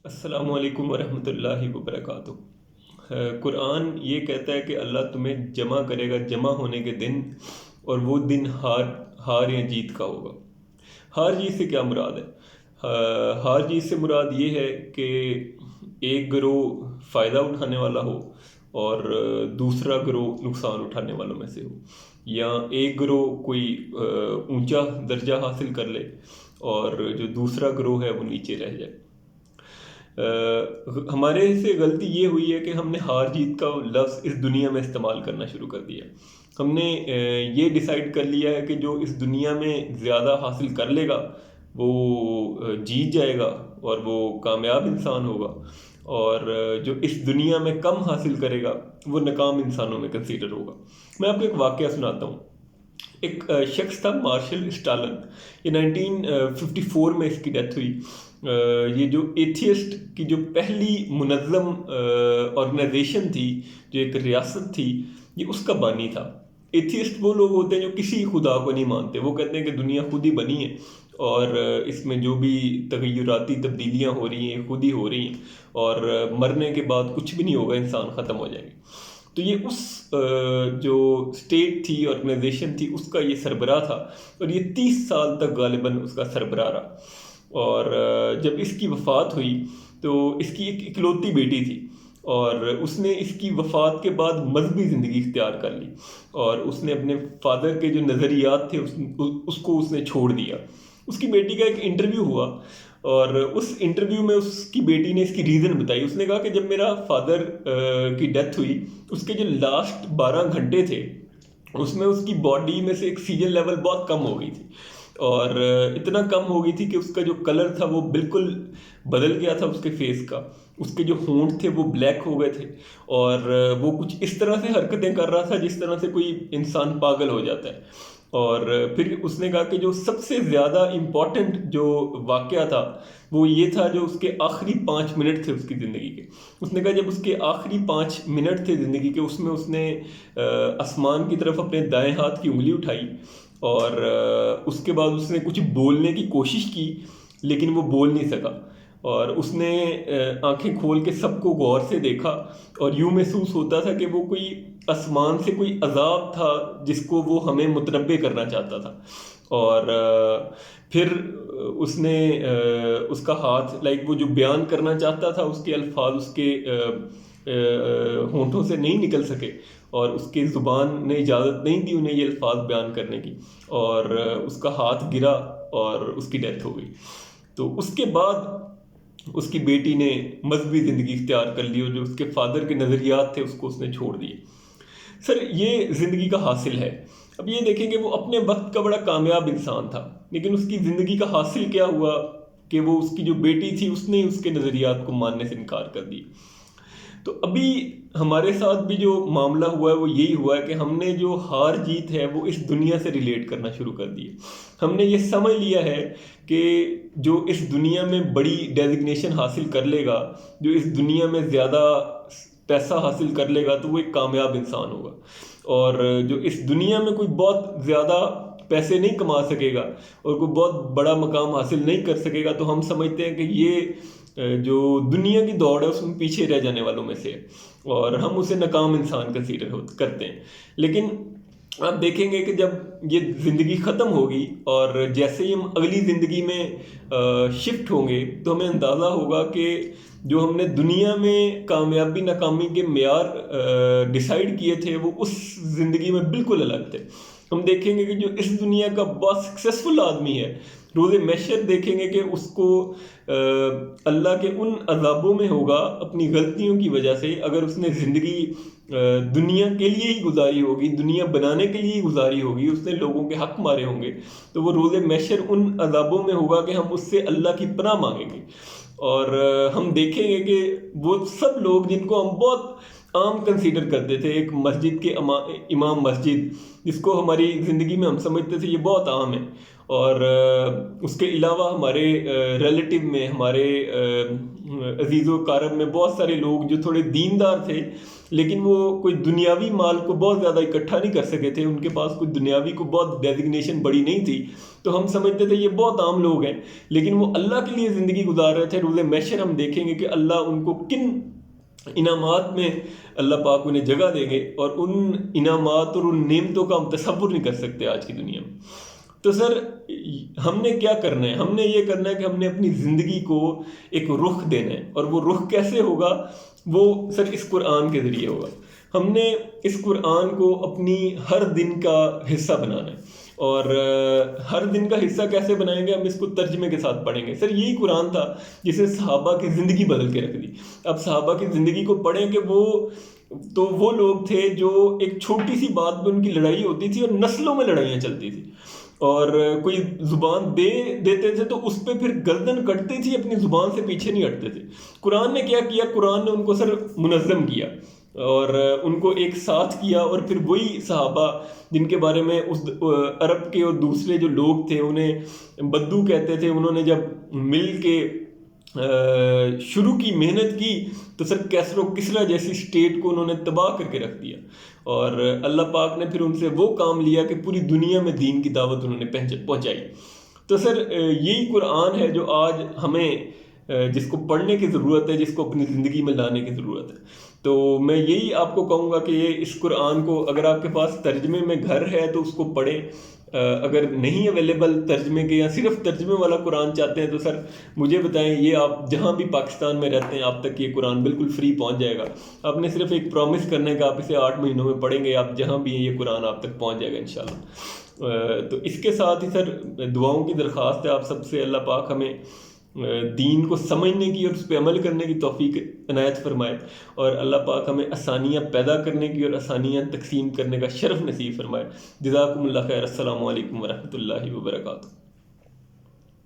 السلام علیکم ورحمۃ اللہ وبرکاتہ۔ قرآن یہ کہتا ہے کہ اللہ تمہیں جمع کرے گا جمع ہونے کے دن، اور وہ دن ہار یا جیت کا ہوگا۔ ہار جیت سے کیا مراد ہے؟ ہار جیت سے مراد یہ ہے کہ ایک گروہ فائدہ اٹھانے والا ہو اور دوسرا گروہ نقصان اٹھانے والوں میں سے ہو، یا ایک گروہ کوئی اونچا درجہ حاصل کر لے اور جو دوسرا گروہ ہے وہ نیچے رہ جائے۔ ہمارے سے غلطی یہ ہوئی ہے کہ ہم نے ہار جیت کا لفظ اس دنیا میں استعمال کرنا شروع کر دیا۔ ہم نے یہ ڈیسائیڈ کر لیا ہے کہ جو اس دنیا میں زیادہ حاصل کر لے گا وہ جیت جائے گا اور وہ کامیاب انسان ہوگا، اور جو اس دنیا میں کم حاصل کرے گا وہ ناکام انسانوں میں کنسیڈر ہوگا۔ میں آپ کو ایک واقعہ سناتا ہوں۔ ایک شخص تھا مارشل اسٹالن، یہ 1954 میں اس کی ڈیتھ ہوئی۔ یہ جو ایتھیسٹ کی جو پہلی منظم آرگنائزیشن تھی، جو ایک ریاست تھی، یہ اس کا بانی تھا۔ ایتھیسٹ وہ لوگ ہوتے ہیں جو کسی خدا کو نہیں مانتے، وہ کہتے ہیں کہ دنیا خود ہی بنی ہے اور اس میں جو بھی تغیراتی تبدیلیاں ہو رہی ہیں خود ہی ہو رہی ہیں، اور مرنے کے بعد کچھ بھی نہیں ہوگا، انسان ختم ہو جائیں گے۔ تو یہ اس جو اسٹیٹ تھی، آرگنائزیشن تھی، اس کا یہ سربراہ تھا، اور یہ 30 سال تک غالباً اس کا سربراہ رہا۔ اور جب اس کی وفات ہوئی تو اس کی ایک اکلوتی بیٹی تھی، اور اس نے اس کی وفات کے بعد مذہبی زندگی اختیار کر لی، اور اس نے اپنے فادر کے جو نظریات تھے اس کو اس نے چھوڑ دیا۔ اس کی بیٹی کا ایک انٹرویو ہوا، اور اس انٹرویو میں اس کی بیٹی نے اس کی ریزن بتائی۔ اس نے کہا کہ جب میرا فادر کی ڈیتھ ہوئی، اس کے جو لاسٹ 12 گھنٹے تھے اس میں اس کی باڈی میں سے آکسیجن لیول بہت کم ہو گئی تھی، اور اتنا کم ہو گئی تھی کہ اس کا جو کلر تھا وہ بالکل بدل گیا تھا، اس کے فیس کا۔ اس کے جو ہونٹ تھے وہ بلیک ہو گئے تھے، اور وہ کچھ اس طرح سے حرکتیں کر رہا تھا جس طرح سے کوئی انسان پاگل ہو جاتا ہے۔ اور پھر اس نے کہا کہ جو سب سے زیادہ امپورٹنٹ جو واقعہ تھا وہ یہ تھا جو اس کے آخری 5 منٹ تھے اس کی زندگی کے۔ اس نے کہا جب اس کے آخری 5 منٹ تھے زندگی کے، اس میں اس نے آسمان کی طرف اپنے دائیں ہاتھ کی انگلی اٹھائی، اور اس کے بعد اس نے کچھ بولنے کی کوشش کی لیکن وہ بول نہیں سکا، اور اس نے آنکھیں کھول کے سب کو غور سے دیکھا، اور یوں محسوس ہوتا تھا کہ وہ کوئی آسمان سے کوئی عذاب تھا جس کو وہ ہمیں متنبع کرنا چاہتا تھا۔ اور پھر اس نے اس کا ہاتھ وہ جو بیان کرنا چاہتا تھا، اس کے الفاظ اس کے ہونٹوں سے نہیں نکل سکے، اور اس کی زبان نے اجازت نہیں دی انہیں یہ الفاظ بیان کرنے کی، اور اس کا ہاتھ گرا اور اس کی ڈیتھ ہو گئی۔ تو اس کے بعد اس کی بیٹی نے مذہبی زندگی اختیار کر لی، اور جو اس کے فادر کے نظریات تھے اس کو اس نے چھوڑ دیے۔ سر یہ زندگی کا حاصل ہے۔ اب یہ دیکھیں کہ وہ اپنے وقت کا بڑا کامیاب انسان تھا، لیکن اس کی زندگی کا حاصل کیا ہوا کہ وہ اس کی جو بیٹی تھی اس نے اس کے نظریات کو ماننے سے انکار کر دی۔ تو ابھی ہمارے ساتھ بھی جو معاملہ ہوا ہے وہ یہی ہوا ہے کہ ہم نے جو ہار جیت ہے وہ اس دنیا سے ریلیٹ کرنا شروع کر دی۔ ہم نے یہ سمجھ لیا ہے کہ جو اس دنیا میں بڑی ڈیزگنیشن حاصل کر لے گا، جو اس دنیا میں زیادہ پیسہ حاصل کر لے گا، تو وہ ایک کامیاب انسان ہوگا، اور جو اس دنیا میں کوئی بہت زیادہ پیسے نہیں کما سکے گا اور کوئی بہت بڑا مقام حاصل نہیں کر سکے گا، تو ہم سمجھتے ہیں کہ یہ جو دنیا کی دوڑ ہے اس میں پیچھے رہ جانے والوں میں سے ہے، اور ہم اسے ناکام انسان کنسیڈر کرتے ہیں۔ لیکن آپ دیکھیں گے کہ جب یہ زندگی ختم ہوگی اور جیسے ہی ہم اگلی زندگی میں شفٹ ہوں گے تو ہمیں اندازہ ہوگا کہ جو ہم نے دنیا میں کامیابی ناکامی کے معیار ڈیسائیڈ کیے تھے وہ اس زندگی میں بالکل الگ تھے۔ ہم دیکھیں گے کہ جو اس دنیا کا بہت سکسیسفل آدمی ہے، روز محشر دیکھیں گے کہ اس کو اللہ کے ان عذابوں میں ہوگا اپنی غلطیوں کی وجہ سے۔ اگر اس نے زندگی دنیا کے لیے ہی گزاری ہوگی، دنیا بنانے کے لیے ہی گزاری ہوگی، اس نے لوگوں کے حق مارے ہوں گے، تو وہ روز محشر ان عذابوں میں ہوگا کہ ہم اس سے اللہ کی پناہ مانگیں گے۔ اور ہم دیکھیں گے کہ وہ سب لوگ جن کو ہم بہت عام کنسیڈر کرتے تھے، ایک مسجد کے امام مسجد جس کو ہماری زندگی میں ہم سمجھتے تھے یہ بہت عام ہے، اور اس کے علاوہ ہمارے ریلیٹیو میں، ہمارے عزیز و اقارب میں بہت سارے لوگ جو تھوڑے دیندار تھے لیکن وہ کوئی دنیاوی مال کو بہت زیادہ اکٹھا نہیں کر سکے تھے، ان کے پاس کوئی دنیاوی کو بہت ڈیزگنیشن بڑی نہیں تھی، تو ہم سمجھتے تھے یہ بہت عام لوگ ہیں، لیکن وہ اللہ کے لیے زندگی گزار رہے تھے۔ روز محشر ہم دیکھیں گے کہ اللہ ان کو کن انعامات میں اللہ پاک انہیں جگہ دیں گے، اور ان انعامات اور ان نعمتوں کا ہم تصور نہیں کر سکتے آج کی دنیا میں۔ تو سر ہم نے کیا کرنا ہے؟ ہم نے یہ کرنا ہے کہ ہم نے اپنی زندگی کو ایک رخ دینا ہے، اور وہ رخ کیسے ہوگا؟ وہ سر اس قرآن کے ذریعے ہوگا۔ ہم نے اس قرآن کو اپنی ہر دن کا حصہ بنانا ہے، اور ہر دن کا حصہ کیسے بنائیں گے؟ ہم اس کو ترجمے کے ساتھ پڑھیں گے۔ سر یہی قرآن تھا جسے صحابہ کی زندگی بدل کے رکھ دی۔ اب صحابہ کی زندگی کو پڑھیں کہ وہ لوگ تھے جو ایک چھوٹی سی بات پہ ان کی لڑائی ہوتی تھی اور نسلوں میں لڑائیاں چلتی تھی، اور کوئی زبان دے دیتے تھے تو اس پہ پھر گردن کٹتی تھی، اپنی زبان سے پیچھے نہیں ہٹتے تھے۔ قرآن نے کیا کیا؟ قرآن نے ان کو سر منظم کیا اور ان کو ایک ساتھ کیا، اور پھر وہی صحابہ جن کے بارے میں اس عرب کے اور دوسرے جو لوگ تھے انہیں بدو کہتے تھے، انہوں نے جب مل کے شروع کی، محنت کی، تو سر کیسر و کسرا جیسی اسٹیٹ کو انہوں نے تباہ کر کے رکھ دیا، اور اللہ پاک نے پھر ان سے وہ کام لیا کہ پوری دنیا میں دین کی دعوت انہوں نے پہنچائی۔ تو سر یہی قرآن ہے جو آج ہمیں جس کو پڑھنے کی ضرورت ہے، جس کو اپنی زندگی میں لانے کی ضرورت ہے۔ تو میں یہی آپ کو کہوں گا کہ اس قرآن کو اگر آپ کے پاس ترجمے میں گھر ہے تو اس کو پڑھیں، اگر نہیں اویلیبل ترجمے کے یا صرف ترجمے والا قرآن چاہتے ہیں تو سر مجھے بتائیں، یہ آپ جہاں بھی پاکستان میں رہتے ہیں آپ تک یہ قرآن بالکل فری پہنچ جائے گا۔ آپ نے صرف ایک پرومس کرنا ہے کہ آپ اسے 8 مہینوں میں پڑھیں گے، آپ جہاں بھی ہیں یہ قرآن آپ تک پہنچ جائے گا انشاءاللہ۔ تو اس کے ساتھ ہی سر دعاؤں کی درخواست ہے آپ سب سے، اللہ پاک ہمیں دین کو سمجھنے کی اور اس پہ عمل کرنے کی توفیق عنایت فرمائے، اور اللہ پاک ہمیں آسانیاں پیدا کرنے کی اور آسانیاں تقسیم کرنے کا شرف نصیب فرمائے۔ جزاکم اللہ خیر۔ السلام علیکم ورحمۃ اللہ وبرکاتہ۔